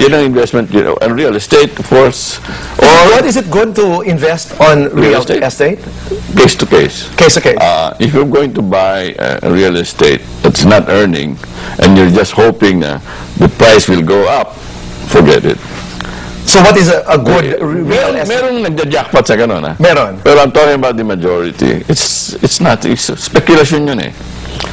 Yun ang investment, on real estate, of course. Or what is it good to invest on real estate? Case to case. Case to case. If you're going to buy real estate that's not earning, and you're just hoping the price will go up, forget it. So what is a good real estate? Meron nagja-jackpot sa ganun, ha? Meron. Pero I'm talking about the majority. It's not. It's speculation yun, eh.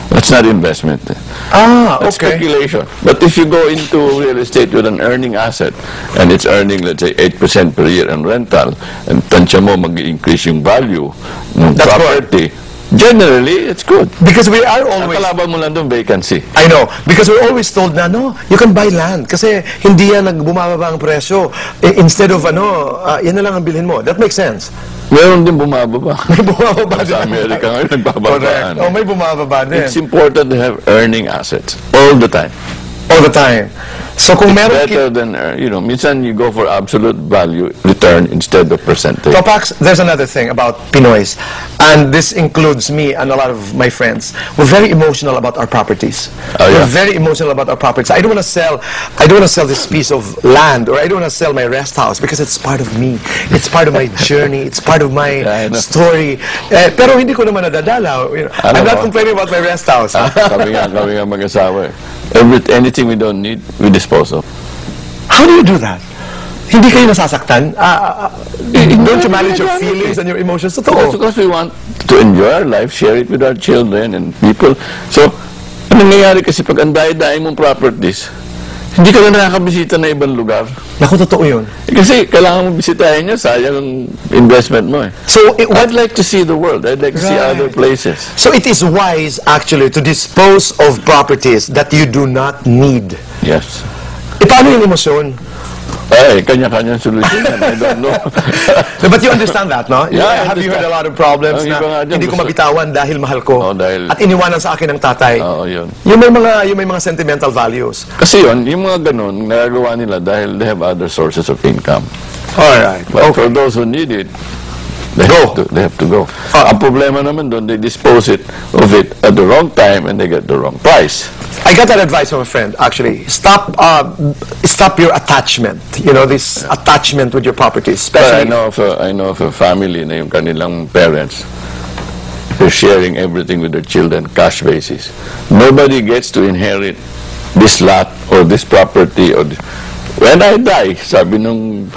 That's not investment. That's speculation. But if you go into real estate with an earning asset, and it's earning, let's say, 8% per year in rental, and tansya mo mag-increase yung value ng property, generally, it's good. Because we are always... Ang kalaban mo lang doon, vacancy. I know. Because we're always told na, no, you can buy land. Kasi hindi yan bumababa ang presyo. Instead of, yan na lang ang bilhin mo. That makes sense. Meron din bumababa. May bumababa din. Sa Amerika ngayon, nagbababaan. Correct. May bumababa din. It's important to have earning assets all the time. All the time. So kung meron... Better than, minsan you go for absolute value return instead of percentage. Topax, there's another thing about Pinoys, and this includes me and a lot of my friends. We're very emotional about our properties. We're very emotional about our properties. I don't want to sell this piece of land, or I don't want to sell my rest house because it's part of me. It's part of my journey. It's part of my story. Pero hindi ko naman nadadala. I'm not complaining about my rest house. Kami nga mag-asawa eh. Anything we don't need, we dispose of. How do you do that? Hindi kayo nasasaktan? Don't you manage your feelings and your emotions? Because we want to enjoy our life, share it with our children and people. So, ano nangyayari kasi pag anday-day mong properties, hindi ka na nakakabisita na ibang lugar. Naku, totoo yun. Kasi kailangan mo bisitahin niya, sayang ang investment mo eh. So, I'd like to see the world. I'd like to see other places. So it is wise, actually, to dispose of properties that you do not need. Yes. Paano yung emosyon? Kanya-kanyang solution. I don't know. But you understand that, no? Yeah, have you heard a lot of problems na hindi ko mabitawan dahil mahal ko? At iniwanan sa akin ng tatay. Yun. Yung may mga sentimental values. Kasi yun, yung mga ganun, nagagawa nila dahil they have other sources of income. Alright. But for those who need it, they have to go. Ang problema naman doon, they dispose of it at the wrong time and they get the wrong price. I got that advice from a friend, actually. Stop your attachment. This attachment with your properties. Especially I know of a family na yung kanilang parents. They're sharing everything with their children, cash basis. Nobody gets to inherit this lot or this property. When I die, sabi nung,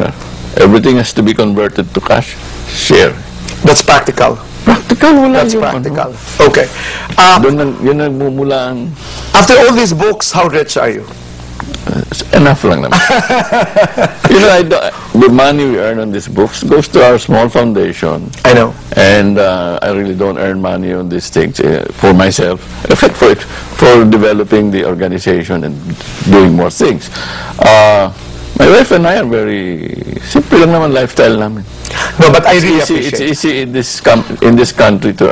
everything has to be converted to cash. Share. That's practical. That's practical. Okay. Yun nagmumulaan. After all these books, how rich are you? Enough lang naman. The money we earn on these books goes to our small foundation. I know. And I really don't earn money on these things for myself. In fact, for developing the organization and doing more things. My wife and I are very simple lang naman lifestyle namin. No, but I really appreciate it's easy in this country to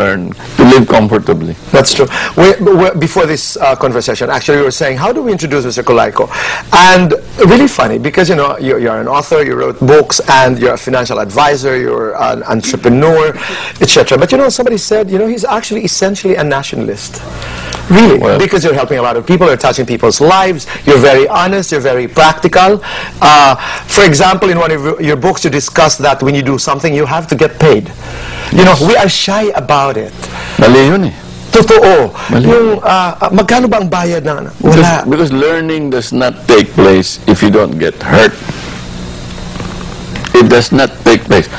live comfortably. That's true. Before this conversation, actually, we were saying, how do we introduce Mr. Colayco? And really funny, because you're an author, you wrote books, and you're a financial advisor, you're an entrepreneur, etc. But somebody said, he's actually essentially a nationalist. Really, because you're helping a lot of people, you're touching people's lives, you're very honest, you're very practical. For example, in one of your books, you discuss that when you do something, you have to get paid. We are shy about it. Mali yun eh. Totoo. Yung, magkano ba ang bayad na? Wala. Because learning does not take place if you don't get hurt. It does not take place.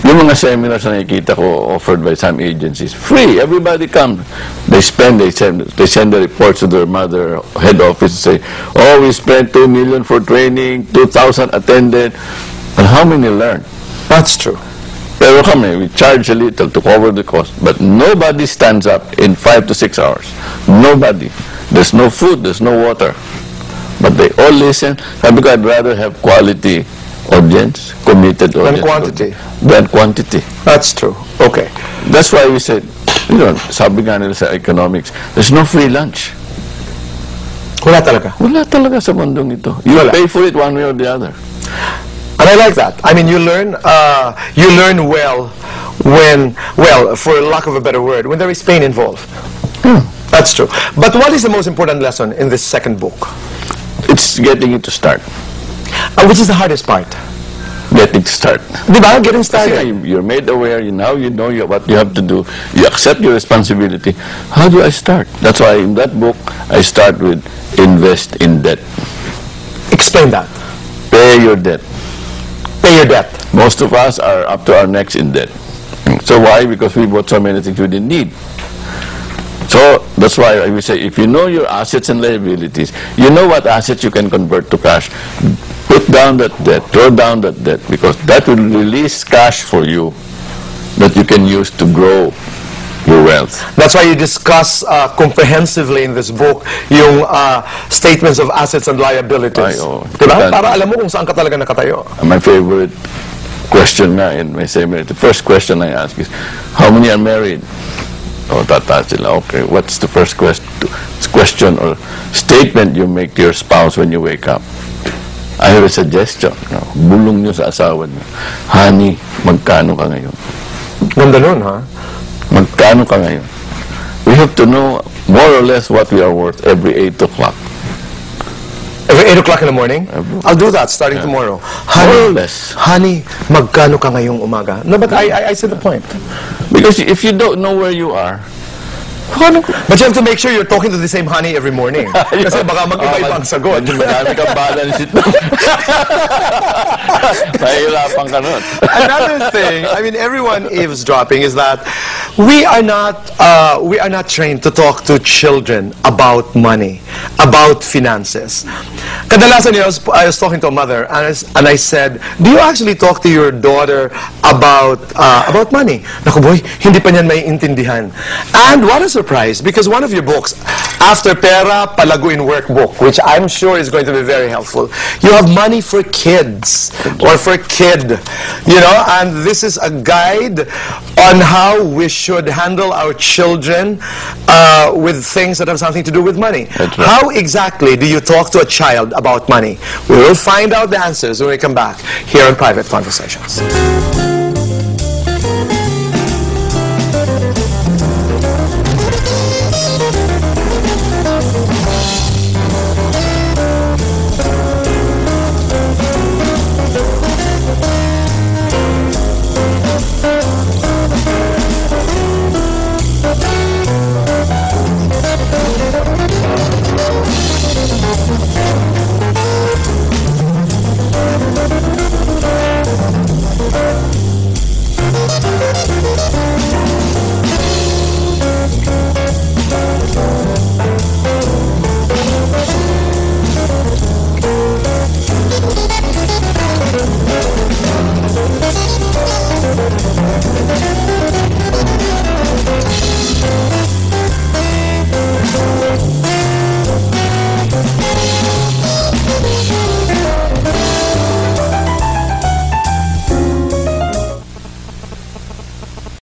Yung mga seminars na nakikita ko offered by some agencies, free, everybody comes. They send the reports to their mother head office and say, oh, we spent 2 million for training, 2,000 attended, and how many learn? That's true. Pero kami, we charge a little to cover the cost, but nobody stands up in 5 to 6 hours. Nobody. There's no food, there's no water. But they all listen. Sabi ko, I'd rather have quality audience, committed audience. Than quantity. That's true. Okay. That's why we said, sabi nga nila sa economics, there's no free lunch. Wala talaga. Wala talaga sa mundong ito. You pay for it one way or the other. And I like that. I mean, you learn well when, for lack of a better word, when there is pain involved. That's true. But what is the most important lesson in this second book? It's getting it to start. Which is the hardest part? Getting started. Diba? Getting started. You're made aware, now you know what you have to do. You accept your responsibility. How do I start? That's why in that book, I start with invest in debt. Explain that. Pay your debt. Pay your debt. Most of us are up to our necks in debt. So why? Because we bought so many things we didn't need. So that's why we say, if you know your assets and liabilities, you know what assets you can convert to cash. Put down that debt, throw down that debt, because that will release cash for you that you can use to grow your wealth. That's why you discuss comprehensively in this book yung statements of assets and liabilities. Diba? Para alam mo kung saan ka talaga nakatayo. My favorite question na in my seminar, the first question I ask is, how many are married? Oh, tataas sila. Okay, what's the first question or statement you make to your spouse when you wake up? I have a suggestion. Bulong nyo sa asawa nyo. Honey, magkano ka ngayon? Ganda nun, ha? Magkano ka ngayon? We have to know more or less what we are worth every 8 o'clock. Every 8 o'clock in the morning? I'll do that starting tomorrow. Honey, more or less. Honey, magkano ka ngayong umaga? No, but I see the point. Because if you don't know where you are, but you have to make sure you're talking to the same honey every morning. Kasi baka mag-iba-iba ang sagot. Marami kang balance ito. Mahirapan ka nun. Another thing, I mean, everyone eavesdropping, is that we are not trained to talk to children about money, about finances. Kadalasan, I was talking to a mother, and I said, do you actually talk to your daughter about money? Naku boy, hindi pa niyan maiintindihan. And what a surprise, because one of your books, After Pera, Palaguin Workbook, which I'm sure is going to be very helpful, you have money for kids, or for kid, and this is a guide on how we should handle our children with things that have something to do with money. Right. How exactly do you talk to a child about money? We will find out the answers when we come back here on Private Conversations.